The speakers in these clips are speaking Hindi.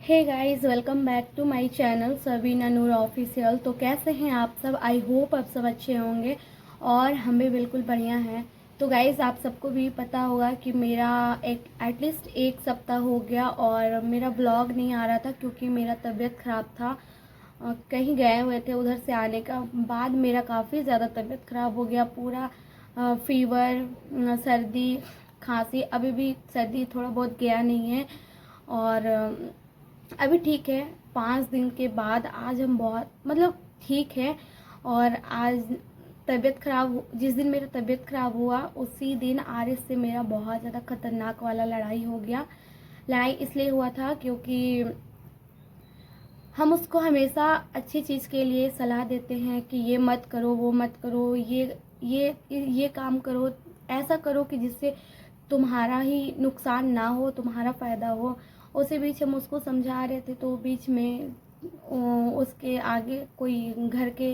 Hey guys, welcome back to my channel Sabina Noor official. तो कैसे हैं आप सब? आई होप आप सब अच्छे होंगे और हम भी बिल्कुल बढ़िया हैं। तो गाइस, आप सबको भी पता होगा कि मेरा एटलीस्ट एक सप्ताह हो गया और मेरा ब्लॉग नहीं आ रहा था क्योंकि मेरा तबीयत ख़राब था। कहीं गए हुए थे, उधर से आने का बाद मेरा काफ़ी ज़्यादा तबीयत ख़राब हो गया। पूरा फीवर, सर्दी, खांसी, अभी भी सर्दी थोड़ा बहुत गया नहीं है और अभी ठीक है। 5 दिन के बाद आज हम बहुत ठीक है। और आज तबीयत ख़राब, जिस दिन मेरा तबीयत ख़राब हुआ उसी दिन आरिस से मेरा बहुत ज़्यादा ख़तरनाक वाला लड़ाई हो गया। लड़ाई इसलिए हुआ था क्योंकि हम उसको हमेशा अच्छी चीज़ के लिए सलाह देते हैं कि ये मत करो, वो मत करो, ये काम करो, ऐसा करो कि जिससे तुम्हारा ही नुकसान ना हो, तुम्हारा फ़ायदा हो। उसी बीच हम उसको समझा रहे थे तो बीच में उसके आगे कोई घर के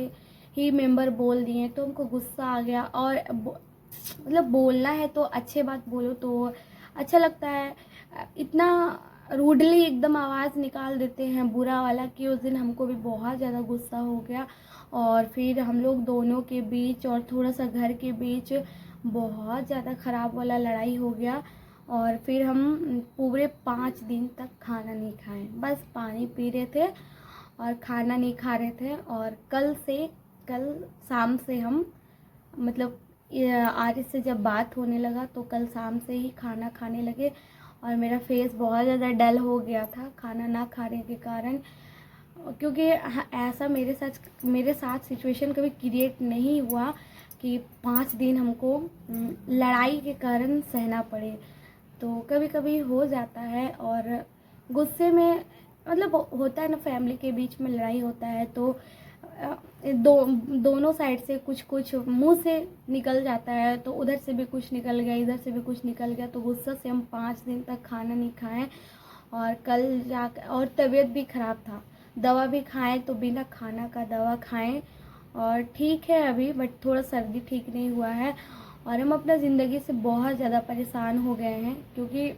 ही मेंबर बोल दिए तो हमको गुस्सा आ गया। और बोलना है तो अच्छे बात बोलो तो अच्छा लगता है। इतना रूडली एकदम आवाज़ निकाल देते हैं बुरा वाला कि उस दिन हमको भी बहुत ज़्यादा गुस्सा हो गया। और फिर हम लोग दोनों के बीच और थोड़ा सा घर के बीच बहुत ज़्यादा ख़राब वाला लड़ाई हो गया। और फिर हम पूरे 5 दिन तक खाना नहीं खाए, बस पानी पी रहे थे और खाना नहीं खा रहे थे। और कल शाम से हम आरिस से जब बात होने लगा तो कल शाम से ही खाना खाने लगे। और मेरा फेस बहुत ज़्यादा डल हो गया था खाना ना खाने के कारण, क्योंकि ऐसा मेरे साथ सिचुएशन कभी क्रिएट नहीं हुआ कि 5 दिन हमको लड़ाई के कारण सहना पड़े। तो कभी कभी हो जाता है और गुस्से में होता है ना, फैमिली के बीच में लड़ाई होता है तो दोनों साइड से कुछ कुछ मुंह से निकल जाता है। तो उधर से भी कुछ निकल गया, इधर से भी कुछ निकल गया, तो गुस्सा से हम 5 दिन तक खाना नहीं खाएं। और कल जाकर, और तबीयत भी ख़राब था, दवा भी खाएं तो बिना खाना का दवा खाएं। और ठीक है अभी, बट थोड़ा सर्दी ठीक नहीं हुआ है। और हम अपना ज़िंदगी से बहुत ज़्यादा परेशान हो गए हैं क्योंकि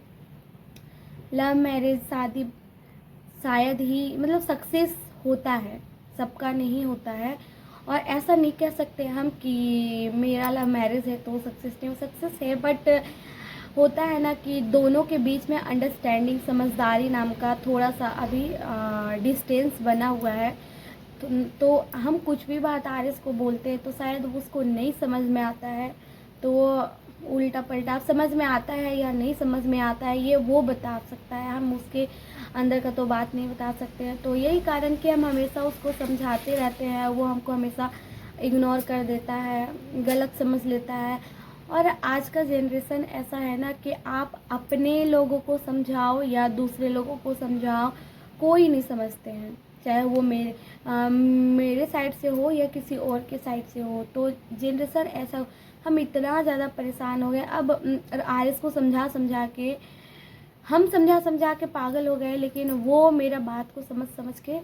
लव मैरिज शादी शायद ही सक्सेस होता है, सबका नहीं होता है। और ऐसा नहीं कह सकते हम कि मेरा लव मैरिज है तो सक्सेस नहीं हो, सक्सेस है, बट होता है ना कि दोनों के बीच में अंडरस्टैंडिंग, समझदारी नाम का थोड़ा सा अभी डिस्टेंस बना हुआ है। तो हम कुछ भी बात आरिस को बोलते हैं तो शायद उसको नहीं समझ में आता है। तो उल्टा पलटा समझ में आता है या नहीं समझ में आता है ये वो बता सकता है, हम उसके अंदर का तो बात नहीं बता सकते हैं। तो यही कारण कि हम हमेशा उसको समझाते रहते हैं, वो हमको हमेशा इग्नोर कर देता है, गलत समझ लेता है। और आज का जनरेशन ऐसा है ना कि आप अपने लोगों को समझाओ या दूसरे लोगों को समझाओ, कोई नहीं समझते हैं, चाहे वो मेरे साइड से हो या किसी और के साइड से हो। तो जनरेशन ऐसा, हम इतना ज़्यादा परेशान हो गए। अब आरिस को समझा समझा के, हम समझा समझा के पागल हो गए, लेकिन वो मेरा बात को समझ समझ के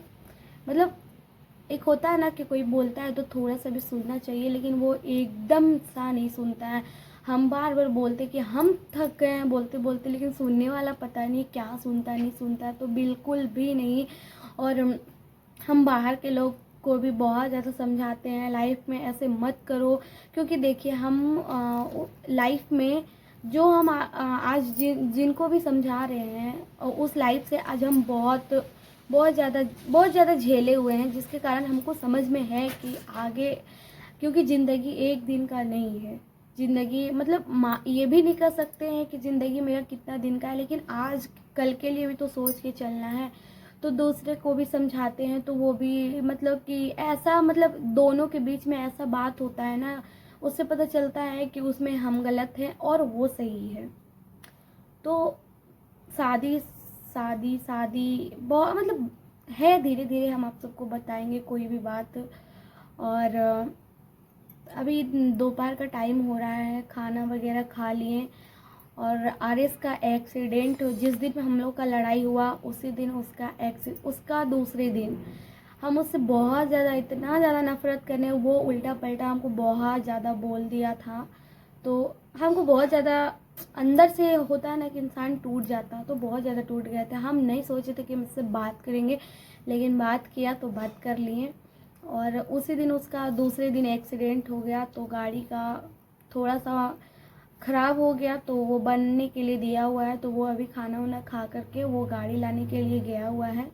एक होता है ना कि कोई बोलता है तो थोड़ा सा भी सुनना चाहिए, लेकिन वो एकदम सा नहीं सुनता है। हम बार बार बोलते कि हम थक गए हैं बोलते बोलते, लेकिन सुनने वाला पता नहीं क्या सुनता नहीं सुनता, तो बिल्कुल भी नहीं। और हम बाहर के लोग को भी बहुत ज़्यादा समझाते हैं लाइफ में ऐसे मत करो, क्योंकि देखिए हम लाइफ में जो हम आज जिनको भी समझा रहे हैं उस लाइफ से आज हम बहुत ज़्यादा झेले हुए हैं, जिसके कारण हमको समझ में है कि आगे, क्योंकि ज़िंदगी एक दिन का नहीं है। ज़िंदगी ये भी नहीं कर सकते हैं कि ज़िंदगी मेरा कितना दिन का है, लेकिन आज कल के लिए भी तो सोच के चलना है। तो दूसरे को भी समझाते हैं तो वो भी कि ऐसा दोनों के बीच में ऐसा बात होता है ना, उससे पता चलता है कि उसमें हम गलत हैं और वो सही है। तो शादी शादी शादी बहुत है, धीरे धीरे हम आप सबको बताएंगे कोई भी बात। और अभी दोपहर का टाइम हो रहा है, खाना वगैरह खा लिए। और आरिस का एक्सीडेंट, जिस दिन हम लोग का लड़ाई हुआ उसी दिन उसका दूसरे दिन हम उससे बहुत ज़्यादा, इतना ज़्यादा नफरत करने, वो उल्टा पलटा हमको बहुत ज़्यादा बोल दिया था। तो हमको बहुत ज़्यादा अंदर से होता है ना कि इंसान टूट जाता है, तो बहुत ज़्यादा टूट गए थे। हम नहीं सोचे थे कि हम इससे बात करेंगे, लेकिन बात किया तो बात कर लिए। और उसी दिन उसका दूसरे दिन एक्सीडेंट हो गया, तो गाड़ी का थोड़ा सा ख़राब हो गया, तो वो बनने के लिए दिया हुआ है, तो वो अभी खाना वाना खा करके वो गाड़ी लाने के लिए गया हुआ है।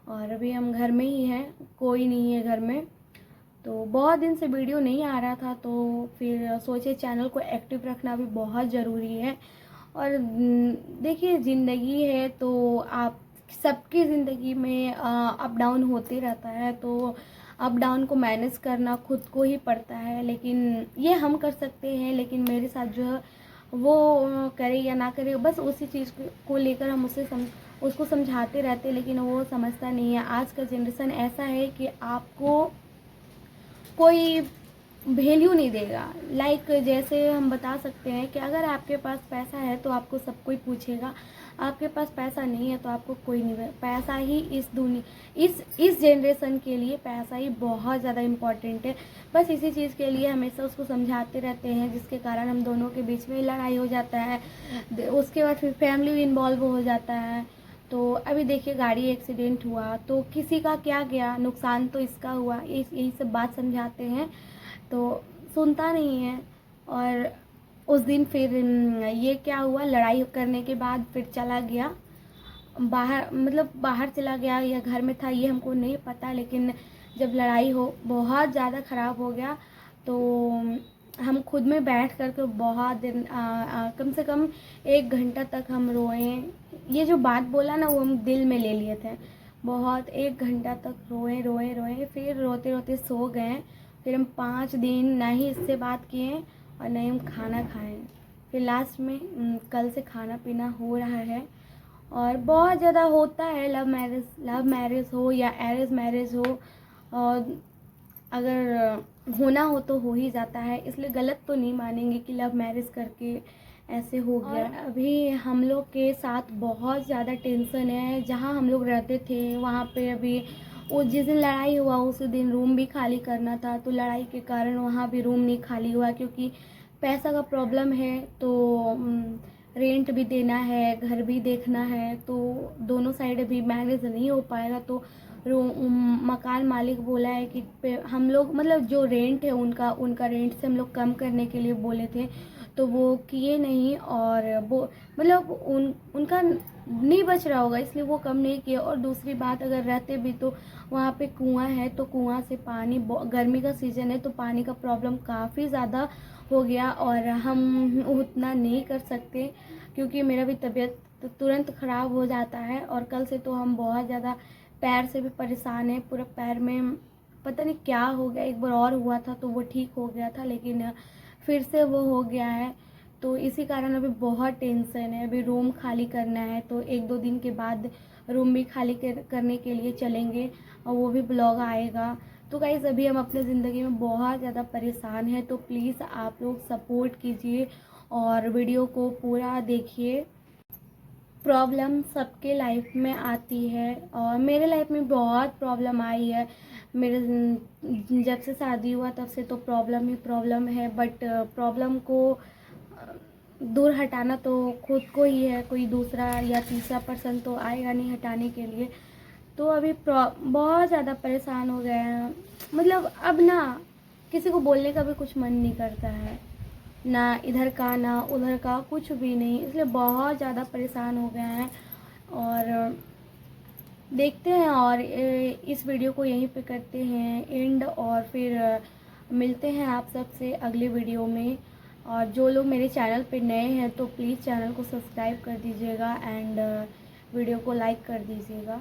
और अभी हम घर में ही हैं, कोई नहीं है घर में। तो बहुत दिन से वीडियो नहीं आ रहा था, तो फिर सोचे चैनल को एक्टिव रखना भी बहुत ज़रूरी है। और देखिए ज़िंदगी है, तो आप सबकी ज़िंदगी में अप डाउन होते रहता है, तो अप डाउन को मैनेज करना खुद को ही पड़ता है। लेकिन ये हम कर सकते हैं, लेकिन मेरे साथ जो है वो करे या ना करे, बस उसी चीज़ को लेकर हम उसको समझाते रहते, लेकिन वो समझता नहीं है। आज का जनरेशन ऐसा है कि आपको कोई वैल्यू नहीं देगा। लाइक जैसे हम बता सकते हैं कि अगर आपके पास पैसा है तो आपको सब कोई पूछेगा, आपके पास पैसा नहीं है तो आपको कोई नहीं। पैसा ही इस दुनिया इस जनरेशन के लिए पैसा ही बहुत ज़्यादा इम्पॉर्टेंट है। बस इसी चीज़ के लिए हमेशा उसको समझाते रहते हैं, जिसके कारण हम दोनों के बीच में लड़ाई हो जाता है। उसके बाद फिर फैमिली भी इन्वॉल्व हो जाता है। तो अभी देखिए गाड़ी एक्सीडेंट हुआ तो किसी का क्या गया, नुकसान तो इसका हुआ। यही सब बात समझाते हैं तो सुनता नहीं है। और उस दिन फिर ये क्या हुआ, लड़ाई करने के बाद फिर चला गया बाहर, मतलब बाहर चला गया या घर में था ये हमको नहीं पता। लेकिन जब लड़ाई हो बहुत ज़्यादा ख़राब हो गया, तो हम खुद में बैठ कर के बहुत दिन कम से कम 1 घंटा तक हम रोए। ये जो बात बोला ना वो हम दिल में ले लिए थे बहुत। 1 घंटा तक रोए रोए रोए, फिर रोते रोते सो गए। फिर हम 5 दिन ना ही इससे बात किए और ना ही हम खाना खाएं। फिर लास्ट में कल से खाना पीना हो रहा है। और बहुत ज़्यादा होता है लव मैरिज हो या अरेंज मैरिज हो, और अगर होना हो तो हो ही जाता है। इसलिए गलत तो नहीं मानेंगे कि लव मैरिज करके ऐसे हो गया। और अभी हम लोग के साथ बहुत ज़्यादा टेंशन है। जहाँ हम लोग रहते थे वहाँ पे अभी वो जिस दिन लड़ाई हुआ उस दिन रूम भी खाली करना था, तो लड़ाई के कारण वहाँ भी रूम नहीं खाली हुआ, क्योंकि पैसा का प्रॉब्लम है। तो रेंट भी देना है, घर भी देखना है, तो दोनों साइड अभी मैनेज नहीं हो पाएगा। तो मकान मालिक बोला है कि हम लोग मतलब जो रेंट है उनका रेंट से हम लोग कम करने के लिए बोले थे, तो वो किए नहीं। और वो मतलब उनका नहीं बच रहा होगा इसलिए वो कम नहीं किए। और दूसरी बात, अगर रहते भी तो वहाँ पे कुआं है, तो कुआं से पानी, गर्मी का सीज़न है तो पानी का प्रॉब्लम काफ़ी ज़्यादा हो गया। और हम उतना नहीं कर सकते, क्योंकि मेरा भी तबीयत तुरंत ख़राब हो जाता है। और कल से तो हम बहुत ज़्यादा पैर से भी परेशान हैं। पूरा पैर में पता नहीं क्या हो गया, एक बार और हुआ था तो वो ठीक हो गया था, लेकिन फिर से वो हो गया है। तो इसी कारण अभी बहुत टेंशन है। अभी रूम खाली करना है, तो 1-2 दिन के बाद रूम भी खाली करने के लिए चलेंगे और वो भी ब्लॉग आएगा। तो गाइस अभी हम अपने ज़िंदगी में बहुत ज़्यादा परेशान हैं, तो प्लीज़ आप लोग सपोर्ट कीजिए और वीडियो को पूरा देखिए। प्रॉब्लम सबके लाइफ में आती है और मेरे लाइफ में बहुत प्रॉब्लम आई है। मेरे जब से शादी हुआ तब से तो प्रॉब्लम ही प्रॉब्लम है। बट प्रॉब्लम को दूर हटाना तो खुद को ही है, कोई दूसरा या तीसरा पर्सन तो आएगा नहीं हटाने के लिए। तो अभी बहुत ज़्यादा परेशान हो गए हैं। मतलब अब ना किसी को बोलने का भी कुछ मन नहीं करता है, ना इधर का ना उधर का, कुछ भी नहीं। इसलिए बहुत ज़्यादा परेशान हो गए हैं। और देखते हैं, और इस वीडियो को यहीं पे करते हैं एंड, और फिर मिलते हैं आप सबसे अगले वीडियो में। और जो लोग मेरे चैनल पे नए हैं तो प्लीज़ चैनल को सब्सक्राइब कर दीजिएगा एंड वीडियो को लाइक कर दीजिएगा।